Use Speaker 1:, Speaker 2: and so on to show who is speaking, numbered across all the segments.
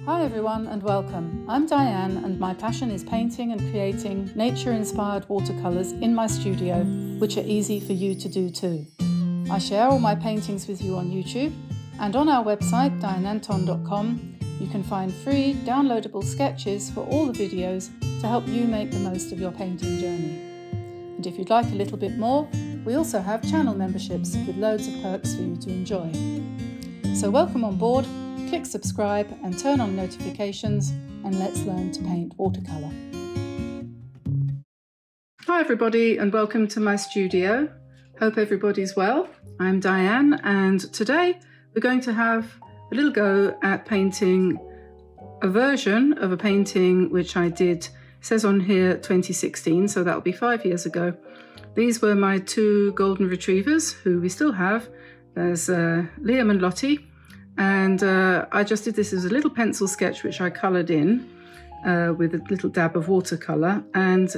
Speaker 1: Hi everyone and welcome. I'm Diane and my passion is painting and creating nature-inspired watercolours in my studio, which are easy for you to do too. I share all my paintings with you on YouTube, and on our website dianeantone.com you can find free downloadable sketches for all the videos to help you make the most of your painting journey. And if you'd like a little bit more, we also have channel memberships with loads of perks for you to enjoy. So welcome on board. Click subscribe and turn on notifications, and let's learn to paint watercolour. Hi everybody and welcome to my studio. Hope everybody's well. I'm Diane and today we're going to have a little go at painting a version of a painting which I did, it says on here 2016, so that'll be 5 years ago. These were my two golden retrievers who we still have. There's Liam and Lottie. And I just did this as a little pencil sketch which I coloured in with a little dab of watercolour, and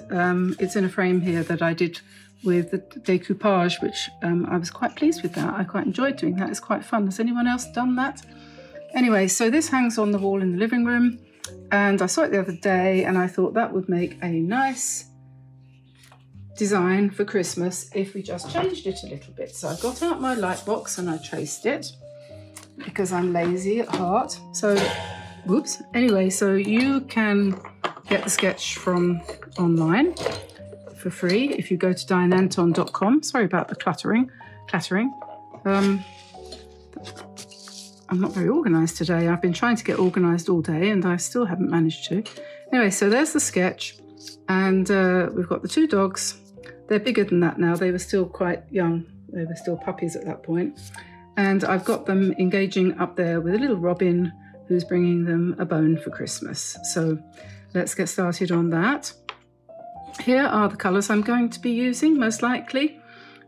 Speaker 1: it's in a frame here that I did with the decoupage, which I was quite pleased with that. I quite enjoyed doing that. It's quite fun. Has anyone else done that? Anyway, so this hangs on the wall in the living room, and I saw it the other day and I thought that would make a nice design for Christmas if we just changed it a little bit. So I got out my light box and I traced it, because I'm lazy at heart. So, whoops. Anyway, so you can get the sketch from online for free if you go to dianeantone.com. Sorry about the clattering. I'm not very organised today. I've been trying to get organised all day and I still haven't managed to. Anyway, so there's the sketch, and we've got the two dogs. They're bigger than that now. They were still quite young. They were still puppies at that point. And I've got them engaging up there with a little robin who's bringing them a bone for Christmas. So let's get started on that. Here are the colours I'm going to be using, most likely.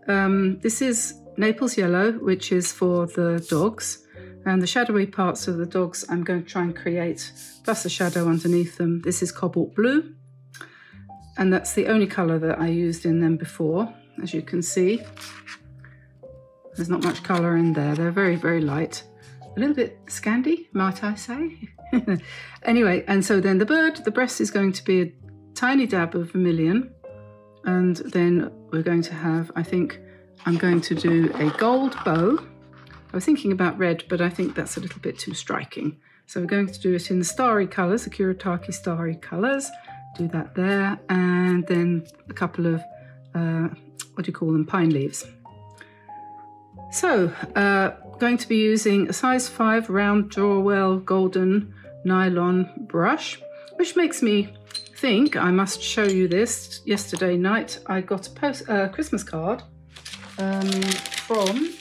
Speaker 1: This is Naples Yellow, which is for the dogs. And the shadowy parts of the dogs I'm going to try and create, plus the shadow underneath them. This is Cobalt Blue. And that's the only colour that I used in them before, as you can see. There's not much colour in there. They're very, very light. A little bit Scandi, might I say. Anyway, and so then the bird, the breast is going to be a tiny dab of vermilion. And then we're going to have, I think, I'm going to do a gold bow. I was thinking about red, but I think that's a little bit too striking. So we're going to do it in the starry colours, the Kuretake starry colours. Do that there. And then a couple of, what do you call them, pine leaves. So, going to be using a size 5 round DRAWELL golden nylon brush, which makes me think I must show you this. Yesterday night I got a Christmas card from,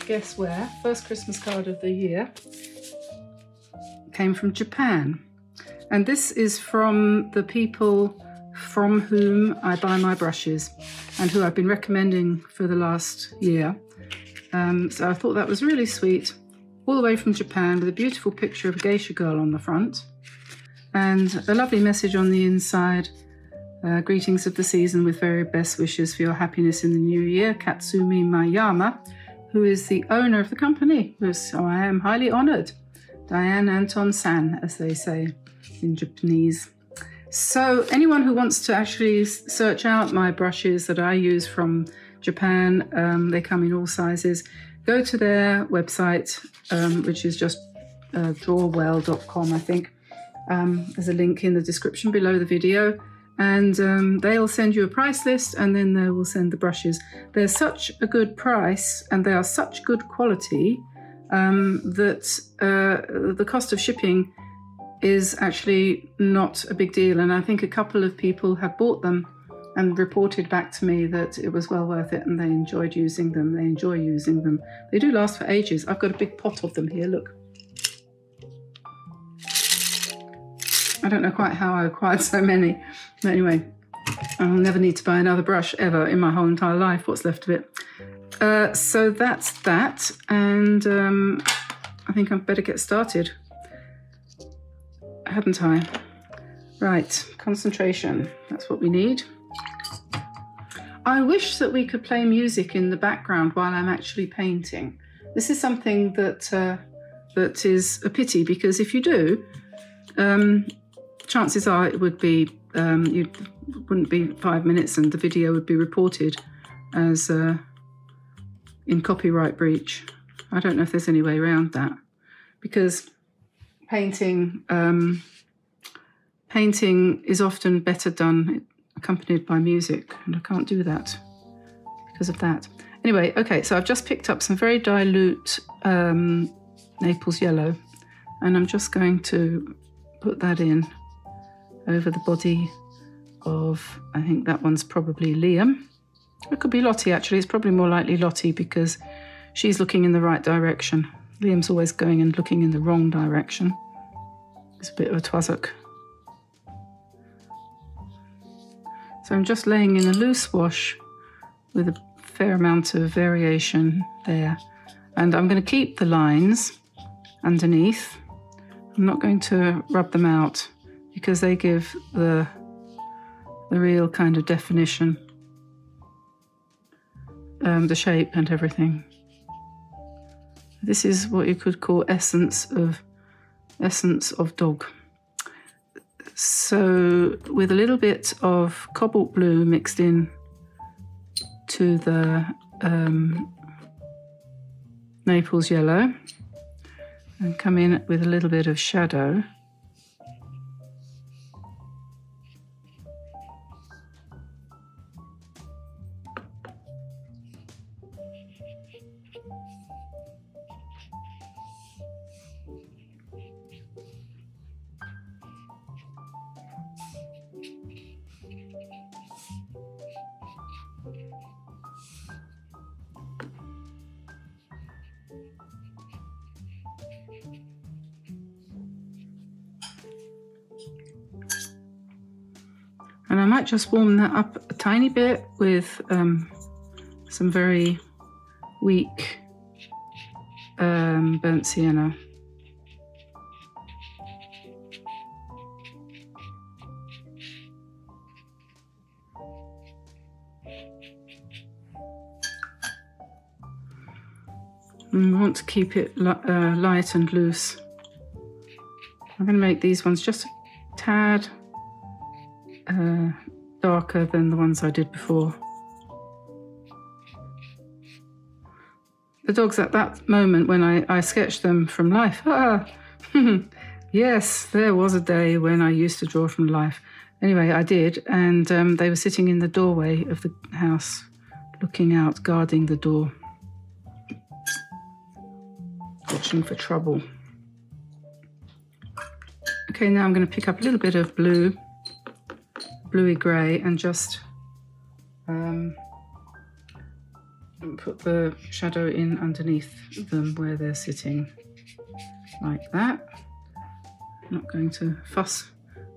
Speaker 1: guess where, first Christmas card of the year, came from Japan. And this is from the people from whom I buy my brushes and who I've been recommending for the last year. So I thought that was really sweet, all the way from Japan, with a beautiful picture of a geisha girl on the front and a lovely message on the inside. Greetings of the season with very best wishes for your happiness in the new year, Katsumi Mayama, who is the owner of the company. So I am highly honoured. Diane Antone-san, as they say in Japanese. So anyone who wants to actually search out my brushes that I use from Japan, they come in all sizes, go to their website, which is just drawwell.com, I think. There's a link in the description below the video, and they'll send you a price list, and then they will send the brushes. They're such a good price and they are such good quality that the cost of shipping is actually not a big deal, and I think a couple of people have bought them and reported back to me that it was well worth it and they enjoyed using them. They enjoy using them. They do last for ages. I've got a big pot of them here, look. I don't know quite how I acquired so many, but anyway, I'll never need to buy another brush ever in my whole entire life, what's left of it. So that's that, and I think I'd better get started. Haven't I? Right, concentration, that's what we need. I wish that we could play music in the background while I'm actually painting. This is something that that is a pity, because if you do, chances are it would be, you wouldn't be 5 minutes and the video would be reported as in copyright breach. I don't know if there's any way around that, because painting is often better done accompanied by music, and I can't do that because of that. Anyway, okay, so I've just picked up some very dilute Naples yellow, and I'm just going to put that in over the body of, I think that one's probably Liam. It could be Lottie, actually. It's probably more likely Lottie because she's looking in the right direction. Liam's always going and looking in the wrong direction. It's a bit of a twazzock. So I'm just laying in a loose wash with a fair amount of variation there. And I'm going to keep the lines underneath. I'm not going to rub them out because they give the real kind of definition, the shape and everything. This is what you could call essence of dog. So with a little bit of cobalt blue mixed in to the Naples yellow, and come in with a little bit of shadow. And I might just warm that up a tiny bit with some very weak burnt sienna. And we want to keep it light and loose. I'm going to make these ones just a tad darker than the ones I did before. The dogs at that moment when I sketched them from life. Yes, there was a day when I used to draw from life. Anyway, I did, and they were sitting in the doorway of the house, looking out, guarding the door, watching for trouble. Okay, now I'm going to pick up a little bit of blue, bluey grey, and just put the shadow in underneath them where they're sitting, like that. I'm not going to fuss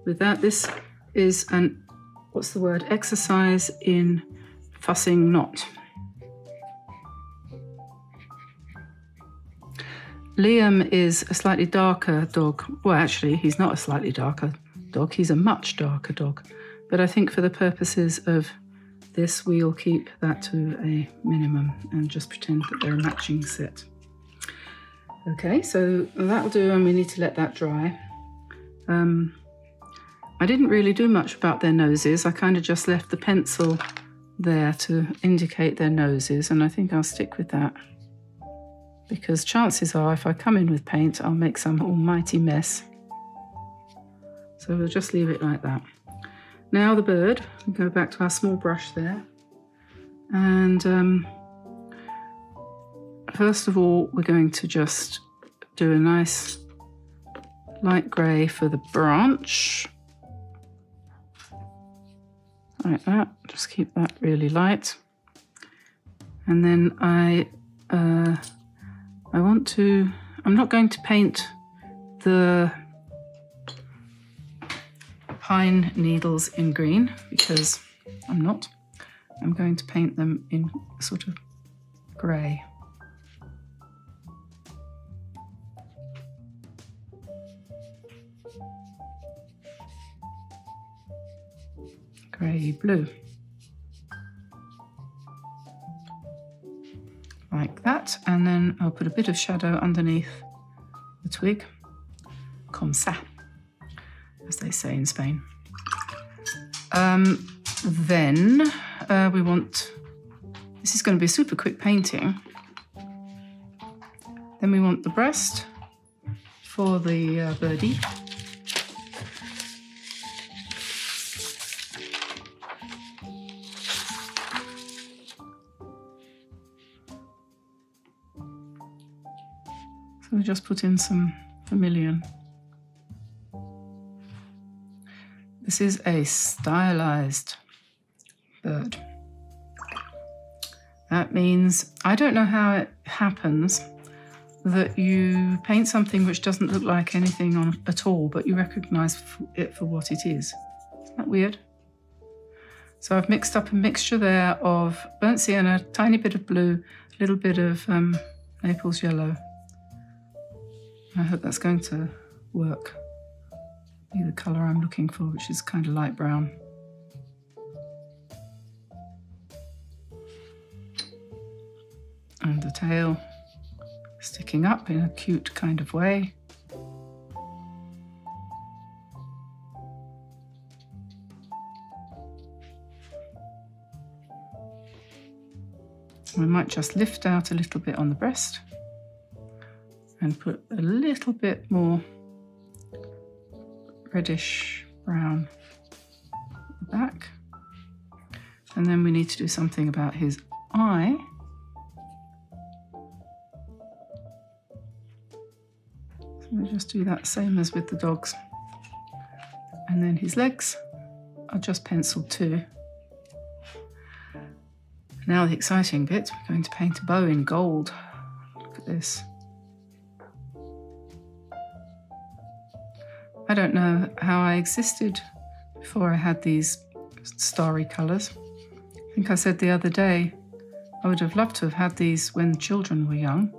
Speaker 1: with that. This is an, what's the word, exercise in fussing not. Liam is a slightly darker dog. Well, actually, he's not a slightly darker dog. He's a much darker dog. But I think for the purposes of this, we'll keep that to a minimum and just pretend that they're a matching set. Okay, so that'll do, and we need to let that dry. I didn't really do much about their noses. I kind of just left the pencil there to indicate their noses, and I think I'll stick with that, because chances are if I come in with paint, I'll make some almighty mess. So we'll just leave it like that. Now the bird, we'll go back to our small brush there. And first of all, we're going to just do a nice light grey for the branch. Like that, just keep that really light. And then I'm not going to paint the pine needles in green, because I'm not. I'm going to paint them in sort of grey. Grey blue. Like that, and then I'll put a bit of shadow underneath twig. Comme ça, as they say in Spain. Then we want, this is going to be a super quick painting. Then we want the breast for the birdie. So we just put in some vermilion. This is a stylized bird. That means, I don't know how it happens that you paint something which doesn't look like anything on at all, but you recognize it for what it is. Isn't that weird? So I've mixed up a mixture there of burnt sienna, tiny bit of blue, a little bit of Naples yellow. I hope that's going to work. Be the colour I'm looking for, which is kind of light brown. And the tail sticking up in a cute kind of way. We might just lift out a little bit on the breast and put a little bit more reddish brown at the back. And then we need to do something about his eye. So we just do that same as with the dogs. And then his legs are just penciled too. Now the exciting bit, we're going to paint a bow in gold. Look at this. I don't know how I existed before I had these starry colours. I think I said the other day I would have loved to have had these when children were young.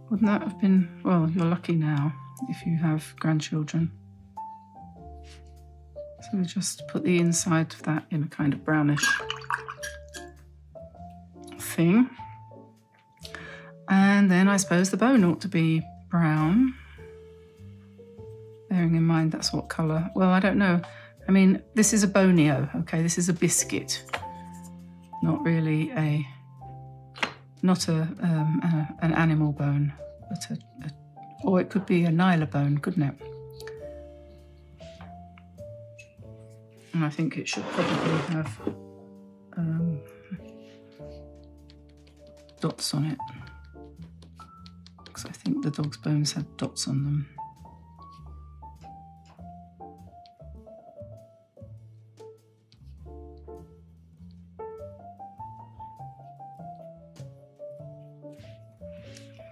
Speaker 1: Wouldn't that have been, well, you're lucky now if you have grandchildren. So we just put the inside of that in a kind of brownish thing. And then I suppose the bone ought to be brown. Bearing in mind that's what colour, well, I don't know. I mean, this is a bonio, okay? This is a biscuit, not really a, not an animal bone, but or it could be a nyla bone, couldn't it? And I think it should probably have dots on it, because I think the dog's bones had dots on them.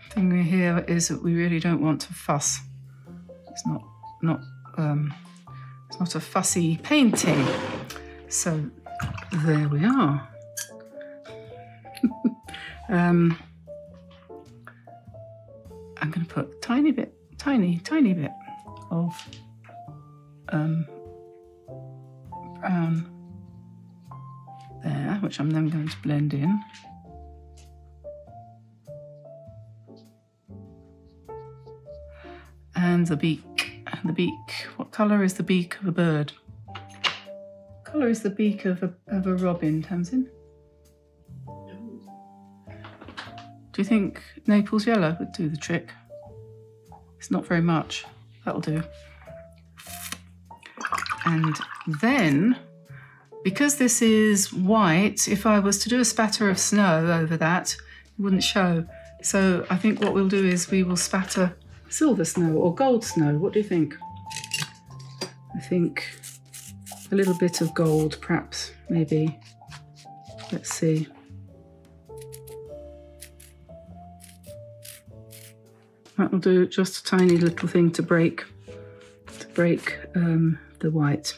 Speaker 1: The thing here is that we really don't want to fuss. It's not a fussy painting. So there we are. I'm going to put a tiny bit of brown there, which I'm then going to blend in. And the beak. What colour is the beak of a bird? What colour is the beak of a robin, Tamsin? Do you think Naples yellow would do the trick? It's not very much. That'll do. And then, because this is white, if I was to do a spatter of snow over that, it wouldn't show. So I think what we'll do is we will spatter silver snow or gold snow. What do you think? I think a little bit of gold, perhaps, maybe. Let's see. That'll do, just a tiny little thing to break the white.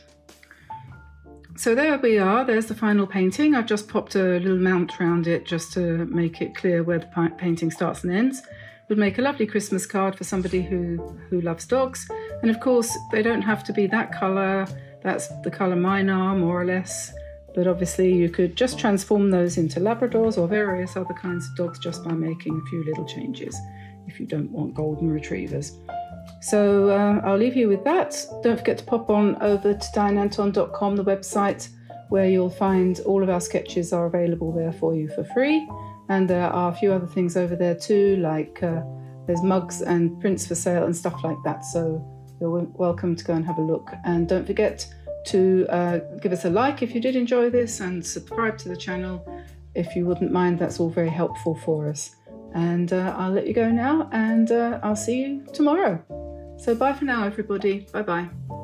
Speaker 1: So there we are, there's the final painting. I've just popped a little mount around it just to make it clear where the painting starts and ends. Would make a lovely Christmas card for somebody who loves dogs. And of course, they don't have to be that colour. That's the colour mine are, more or less. But obviously you could just transform those into Labradors or various other kinds of dogs just by making a few little changes. if you don't want golden retrievers. So I'll leave you with that. Don't forget to pop on over to dianeantone.com, the website, where you'll find all of our sketches are available there for you for free. And there are a few other things over there too, like there's mugs and prints for sale and stuff like that. So you're welcome to go and have a look. And don't forget to give us a like if you did enjoy this, and subscribe to the channel if you wouldn't mind. That's all very helpful for us. And I'll let you go now, and I'll see you tomorrow. So bye for now, everybody. Bye-bye.